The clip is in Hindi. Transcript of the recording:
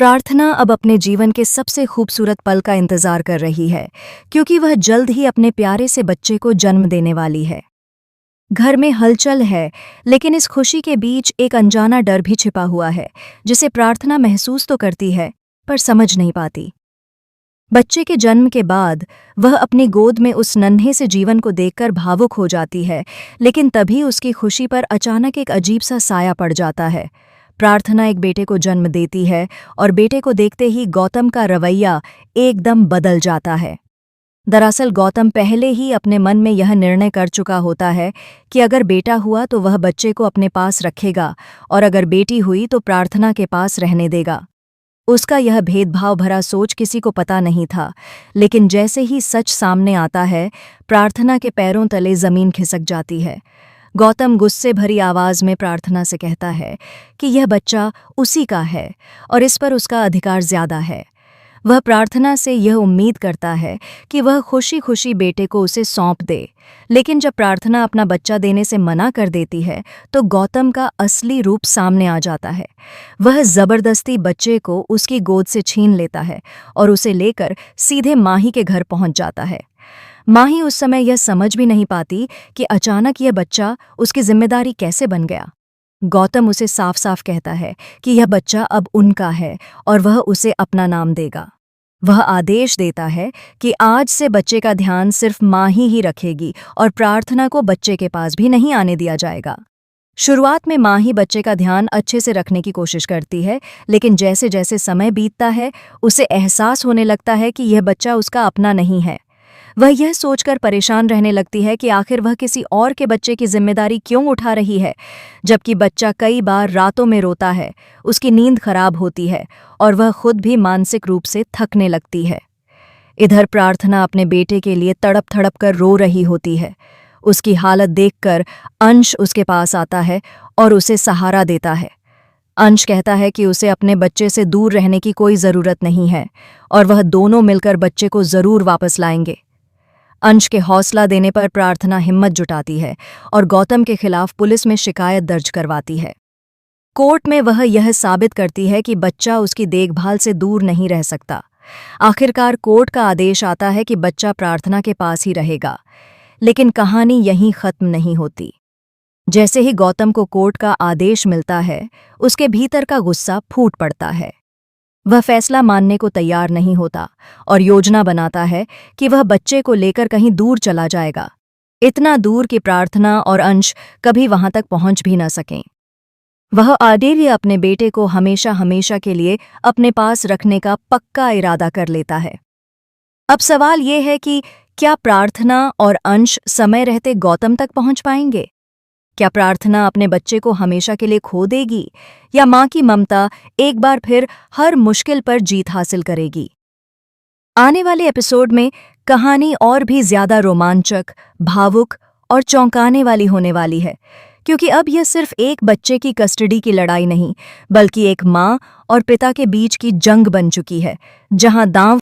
प्रार्थना अब अपने जीवन के सबसे खूबसूरत पल का इंतजार कर रही है, क्योंकि वह जल्द ही अपने प्यारे से बच्चे को जन्म देने वाली है। घर में हलचल है, लेकिन इस खुशी के बीच एक अनजाना डर भी छिपा हुआ है, जिसे प्रार्थना महसूस तो करती है, पर समझ नहीं पाती। बच्चे के जन्म के बाद वह अपनी गोद में उस नन्हे से जीवन को देखकर भावुक हो जाती है, लेकिन तभी उसकी खुशी पर अचानक एक अजीब सा साया पड़ जाता है। प्रार्थना एक बेटे को जन्म देती है और बेटे को देखते ही गौतम का रवैया एकदम बदल जाता है। दरअसल गौतम पहले ही अपने मन में यह निर्णय कर चुका होता है कि अगर बेटा हुआ तो वह बच्चे को अपने पास रखेगा और अगर बेटी हुई तो प्रार्थना के पास रहने देगा। उसका यह भेदभाव भरा सोच किसी को पता नहीं था, लेकिन जैसे ही सच सामने आता है, प्रार्थना के पैरों तले जमीन खिसक जाती है। गौतम गुस्से भरी आवाज में प्रार्थना से कहता है कि यह बच्चा उसी का है और इस पर उसका अधिकार ज्यादा है। वह प्रार्थना से यह उम्मीद करता है कि वह खुशी खुशी बेटे को उसे सौंप दे, लेकिन जब प्रार्थना अपना बच्चा देने से मना कर देती है तो गौतम का असली रूप सामने आ जाता है। वह जबरदस्ती बच्चे को उसकी गोद से छीन लेता है और उसे लेकर सीधे माही के घर पहुंच जाता है। माही उस समय यह समझ भी नहीं पाती कि अचानक यह बच्चा उसकी जिम्मेदारी कैसे बन गया। गौतम उसे साफ साफ कहता है कि यह बच्चा अब उनका है और वह उसे अपना नाम देगा। वह आदेश देता है कि आज से बच्चे का ध्यान सिर्फ माही ही रखेगी और प्रार्थना को बच्चे के पास भी नहीं आने दिया जाएगा। शुरुआत में माही बच्चे का ध्यान अच्छे से रखने की कोशिश करती है, लेकिन जैसे जैसे समय बीतता है उसे एहसास होने लगता है कि यह बच्चा उसका अपना नहीं है। वह यह सोचकर परेशान रहने लगती है कि आखिर वह किसी और के बच्चे की जिम्मेदारी क्यों उठा रही है, जबकि बच्चा कई बार रातों में रोता है, उसकी नींद खराब होती है और वह खुद भी मानसिक रूप से थकने लगती है। इधर प्रार्थना अपने बेटे के लिए तड़प तड़प कर रो रही होती है। उसकी हालत देखकर अंश उसके पास आता है और उसे सहारा देता है। अंश कहता है कि उसे अपने बच्चे से दूर रहने की कोई ज़रूरत नहीं है और वह दोनों मिलकर बच्चे को ज़रूर वापस लाएंगे। अंश के हौसला देने पर प्रार्थना हिम्मत जुटाती है और गौतम के खिलाफ पुलिस में शिकायत दर्ज करवाती है। कोर्ट में वह यह साबित करती है कि बच्चा उसकी देखभाल से दूर नहीं रह सकता। आखिरकार कोर्ट का आदेश आता है कि बच्चा प्रार्थना के पास ही रहेगा, लेकिन कहानी यहीं खत्म नहीं होती। जैसे ही गौतम को कोर्ट का आदेश मिलता है, उसके भीतर का गुस्सा फूट पड़ता है। वह फैसला मानने को तैयार नहीं होता और योजना बनाता है कि वह बच्चे को लेकर कहीं दूर चला जाएगा, इतना दूर कि प्रार्थना और अंश कभी वहां तक पहुंच भी न सकें। वह आदेर्य अपने बेटे को हमेशा हमेशा के लिए अपने पास रखने का पक्का इरादा कर लेता है। अब सवाल ये है कि क्या प्रार्थना और अंश समय रहते गौतम तक पहुंच पाएंगे? क्या प्रार्थना अपने बच्चे को हमेशा के लिए खो देगी या मां की ममता एक बार फिर हर मुश्किल पर जीत हासिल करेगी? आने वाले एपिसोड में कहानी और भी ज्यादा रोमांचक, भावुक और चौंकाने वाली होने वाली है, क्योंकि अब यह सिर्फ एक बच्चे की कस्टडी की लड़ाई नहीं, बल्कि एक मां और पिता के बीच की जंग बन चुकी है, जहां दांव